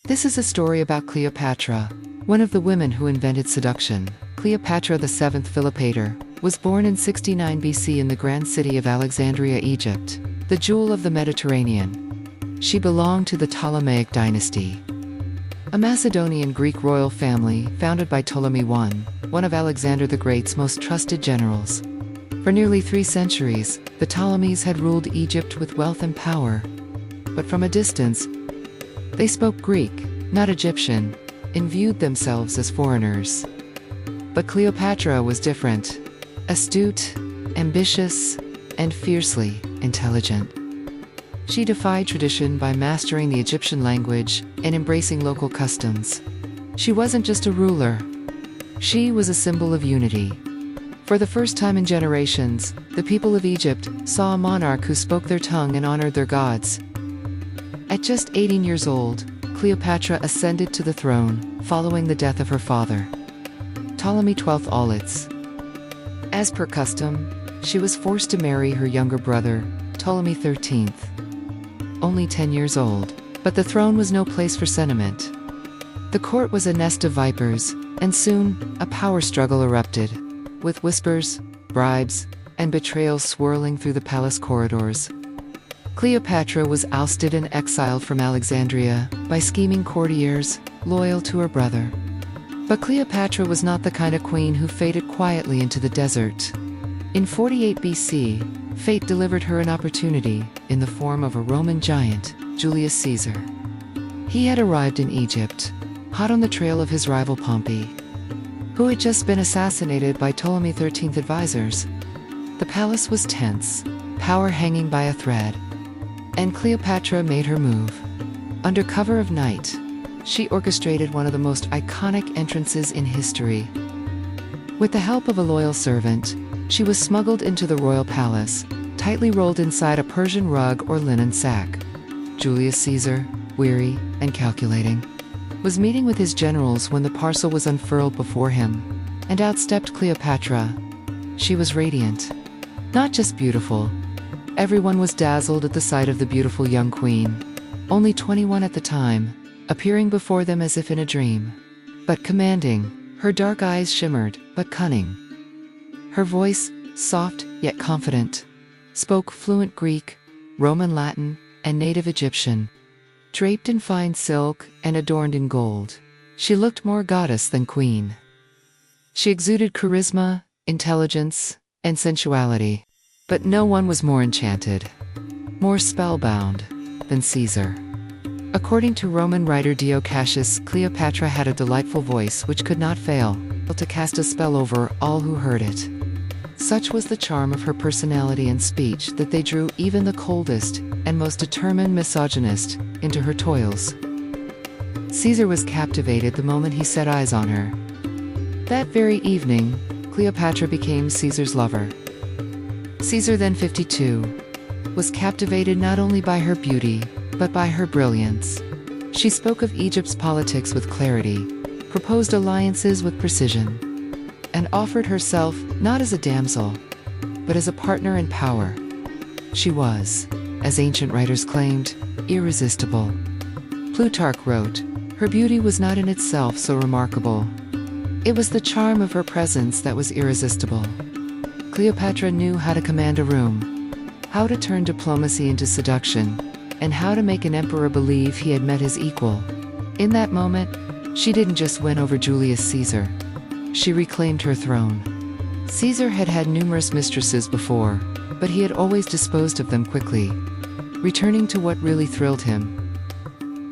This is a story about Cleopatra, one of the women who invented seduction. Cleopatra VII Philopator was born in 69 BC in the grand city of Alexandria, Egypt, the jewel of the Mediterranean. She belonged to the Ptolemaic dynasty, a Macedonian Greek royal family founded by Ptolemy I, one of Alexander the Great's most trusted generals. For nearly 3 centuries, the Ptolemies had ruled Egypt with wealth and power. But from a distance, they spoke Greek, not Egyptian, and viewed themselves as foreigners. But Cleopatra was different. Astute, ambitious, and fiercely intelligent. She defied tradition by mastering the Egyptian language and embracing local customs. She wasn't just a ruler. She was a symbol of unity. For the first time in generations, the people of Egypt saw a monarch who spoke their tongue and honored their gods. At just 18 years old, Cleopatra ascended to the throne, following the death of her father, Ptolemy XII Aulus. As per custom, she was forced to marry her younger brother, Ptolemy XIII. Only 10 years old, but the throne was no place for sentiment. The court was a nest of vipers, and soon, a power struggle erupted, with whispers, bribes, and betrayals swirling through the palace corridors. Cleopatra was ousted and exiled from Alexandria by scheming courtiers, loyal to her brother. But Cleopatra was not the kind of queen who faded quietly into the desert. In 48 BC, fate delivered her an opportunity in the form of a Roman giant, Julius Caesar. He had arrived in Egypt, hot on the trail of his rival Pompey, who had just been assassinated by Ptolemy XIII advisors. The palace was tense, power hanging by a thread. And Cleopatra made her move. Under cover of night, she orchestrated one of the most iconic entrances in history. With the help of a loyal servant, she was smuggled into the royal palace, tightly rolled inside a Persian rug or linen sack. Julius Caesar, weary and calculating, was meeting with his generals when the parcel was unfurled before him, and out stepped Cleopatra. She was radiant. Not just beautiful. Everyone was dazzled at the sight of the beautiful young queen, only 21 at the time, appearing before them as if in a dream. But commanding, her dark eyes shimmered, but cunning. Her voice, soft yet confident, spoke fluent Greek, Roman Latin, and native Egyptian. Draped in fine silk and adorned in gold, she looked more goddess than queen. She exuded charisma, intelligence, and sensuality. But no one was more enchanted, more spellbound, than Caesar. According to Roman writer Dio Cassius, Cleopatra had a delightful voice which could not fail to cast a spell over all who heard it. Such was the charm of her personality and speech that they drew even the coldest and most determined misogynist into her toils. Caesar was captivated the moment he set eyes on her. That very evening, Cleopatra became Caesar's lover. Caesar, then 52, was captivated not only by her beauty, but by her brilliance. She spoke of Egypt's politics with clarity, proposed alliances with precision, and offered herself not as a damsel, but as a partner in power. She was, as ancient writers claimed, irresistible. Plutarch wrote, her beauty was not in itself so remarkable. It was the charm of her presence that was irresistible. Cleopatra knew how to command a room, how to turn diplomacy into seduction, and how to make an emperor believe he had met his equal. In that moment, she didn't just win over Julius Caesar. She reclaimed her throne. Caesar had had numerous mistresses before, but he had always disposed of them quickly, returning to what really thrilled him: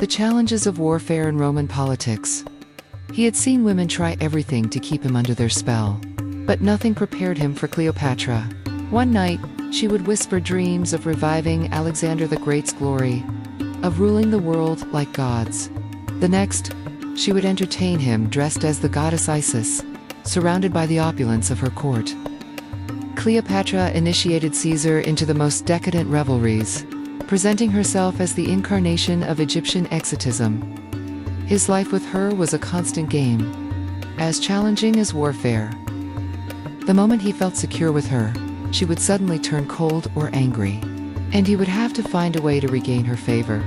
the challenges of warfare and Roman politics. He had seen women try everything to keep him under their spell. But nothing prepared him for Cleopatra. One night, she would whisper dreams of reviving Alexander the Great's glory, of ruling the world like gods. The next, she would entertain him dressed as the goddess Isis, surrounded by the opulence of her court. Cleopatra initiated Caesar into the most decadent revelries, presenting herself as the incarnation of Egyptian exotism. His life with her was a constant game, as challenging as warfare. The moment he felt secure with her, she would suddenly turn cold or angry, and he would have to find a way to regain her favor.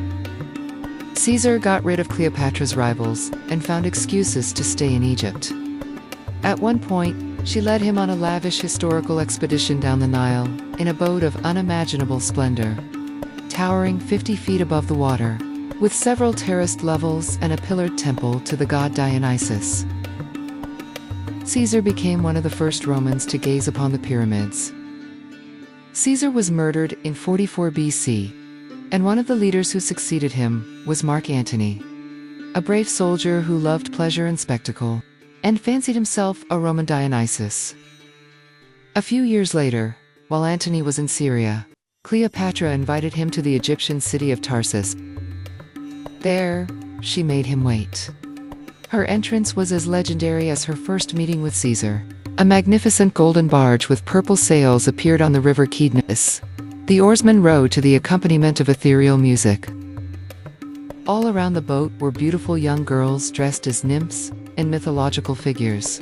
Caesar got rid of Cleopatra's rivals and found excuses to stay in Egypt. At one point, she led him on a lavish historical expedition down the Nile in a boat of unimaginable splendor, towering 50 feet above the water, with several terraced levels and a pillared temple to the god Dionysus. Caesar became one of the first Romans to gaze upon the pyramids. Caesar was murdered in 44 BC, and one of the leaders who succeeded him was Mark Antony, a brave soldier who loved pleasure and spectacle, and fancied himself a Roman Dionysus. A few years later, while Antony was in Syria, Cleopatra invited him to the Egyptian city of Tarsus. There, she made him wait. Her entrance was as legendary as her first meeting with Caesar. A magnificent golden barge with purple sails appeared on the river Cydnus. The oarsmen rowed to the accompaniment of ethereal music. All around the boat were beautiful young girls dressed as nymphs and mythological figures.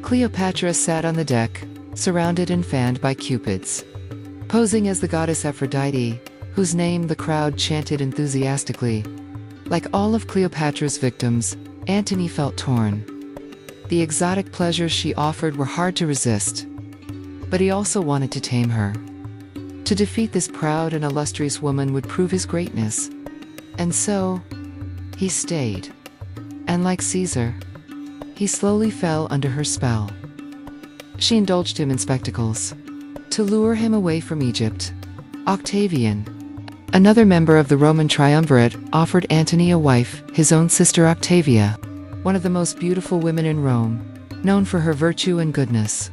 Cleopatra sat on the deck, surrounded and fanned by cupids. Posing as the goddess Aphrodite, whose name the crowd chanted enthusiastically. Like all of Cleopatra's victims, Antony felt torn. The exotic pleasures she offered were hard to resist, but he also wanted to tame her. To defeat this proud and illustrious woman would prove his greatness. And so, he stayed. And like Caesar, he slowly fell under her spell. She indulged him in spectacles to lure him away from Egypt. Octavian, another member of the Roman triumvirate, offered Antony a wife, his own sister Octavia, one of the most beautiful women in Rome, known for her virtue and goodness.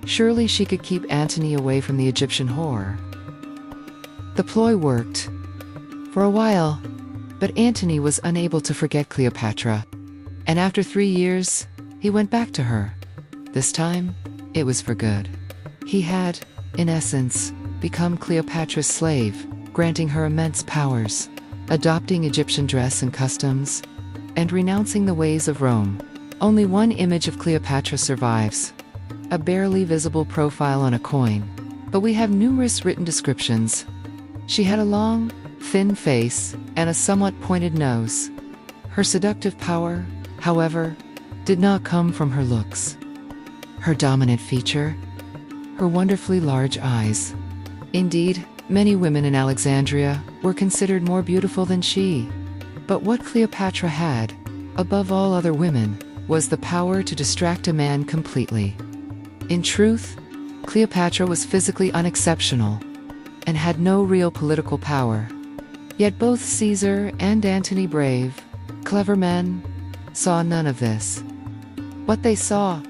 Surely she could keep Antony away from the Egyptian whore. The ploy worked for a while, but Antony was unable to forget Cleopatra, and after 3 years, he went back to her. This time, it was for good. He had, in essence, become Cleopatra's slave, granting her immense powers, adopting Egyptian dress and customs, and renouncing the ways of Rome. Only one image of Cleopatra survives, a barely visible profile on a coin, but we have numerous written descriptions. She had a long, thin face and a somewhat pointed nose. Her seductive power, however, did not come from her looks. Her dominant feature? Her wonderfully large eyes. Indeed, many women in Alexandria were considered more beautiful than she. But what Cleopatra had, above all other women, was the power to distract a man completely. In truth, Cleopatra was physically unexceptional and had no real political power. Yet both Caesar and Antony, brave, clever men, saw none of this. What they saw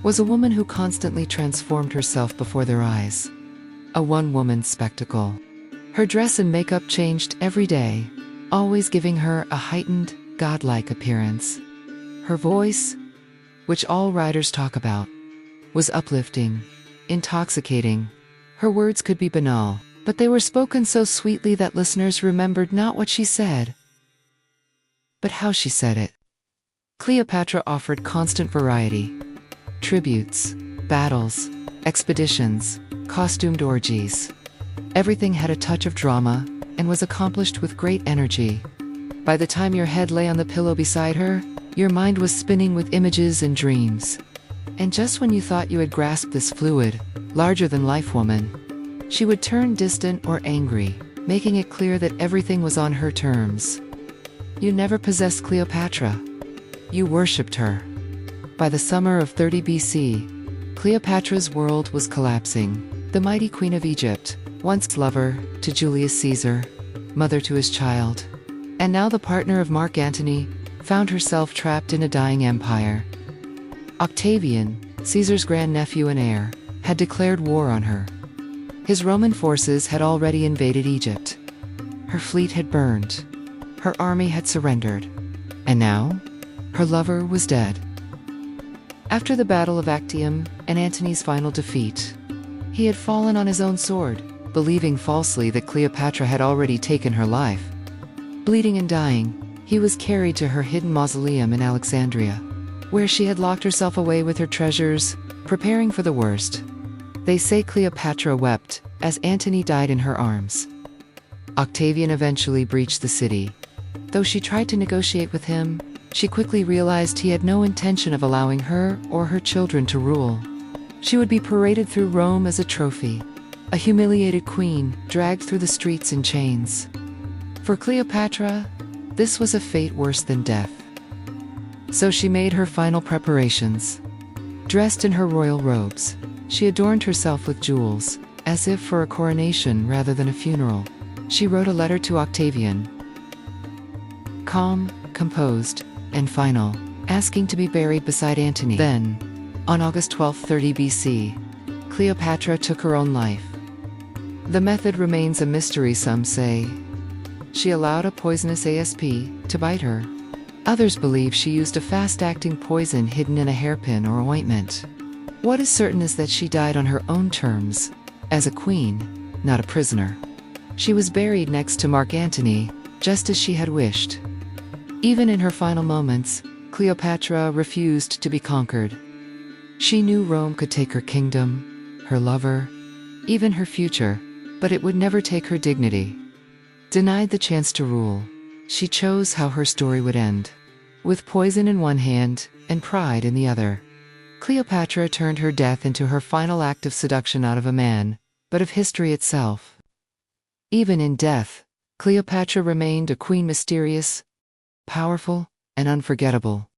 was a woman who constantly transformed herself before their eyes. A one-woman spectacle. Her dress and makeup changed every day, always giving her a heightened, godlike appearance. Her voice, which all writers talk about, was uplifting, intoxicating. Her words could be banal, but they were spoken so sweetly that listeners remembered not what she said, but how she said it. Cleopatra offered constant variety. Tributes, battles, expeditions, costumed orgies. Everything had a touch of drama and was accomplished with great energy. By the time your head lay on the pillow beside her, your mind was spinning with images and dreams. And just when you thought you had grasped this fluid, larger-than-life woman, she would turn distant or angry, making it clear that everything was on her terms. You never possessed Cleopatra. You worshipped her. By the summer of 30 BC, Cleopatra's world was collapsing. The mighty queen of Egypt, once lover to Julius Caesar, mother to his child, and now the partner of Mark Antony, found herself trapped in a dying empire. Octavian, Caesar's grandnephew and heir, had declared war on her. His Roman forces had already invaded Egypt. Her fleet had burned. Her army had surrendered. And now, her lover was dead. After the Battle of Actium and Antony's final defeat, he had fallen on his own sword, believing falsely that Cleopatra had already taken her life. Bleeding and dying, he was carried to her hidden mausoleum in Alexandria, where she had locked herself away with her treasures, preparing for the worst. They say Cleopatra wept as Antony died in her arms. Octavian eventually breached the city. Though she tried to negotiate with him, she quickly realized he had no intention of allowing her or her children to rule. She would be paraded through Rome as a trophy, a humiliated queen dragged through the streets in chains. For Cleopatra, this was a fate worse than death. So she made her final preparations. Dressed in her royal robes, she adorned herself with jewels, as if for a coronation rather than a funeral. She wrote a letter to Octavian, calm, composed, and final, asking to be buried beside Antony. Then, on August 12, 30 BC, Cleopatra took her own life. The method remains a mystery, some say. She allowed a poisonous asp to bite her. Others believe she used a fast-acting poison hidden in a hairpin or ointment. What is certain is that she died on her own terms, as a queen, not a prisoner. She was buried next to Mark Antony, just as she had wished. Even in her final moments, Cleopatra refused to be conquered. She knew Rome could take her kingdom, her lover, even her future, but it would never take her dignity. Denied the chance to rule, she chose how her story would end, with poison in one hand and pride in the other. Cleopatra turned her death into her final act of seduction, not of a man, but of history itself. Even in death, Cleopatra remained a queen, mysterious, powerful, and unforgettable.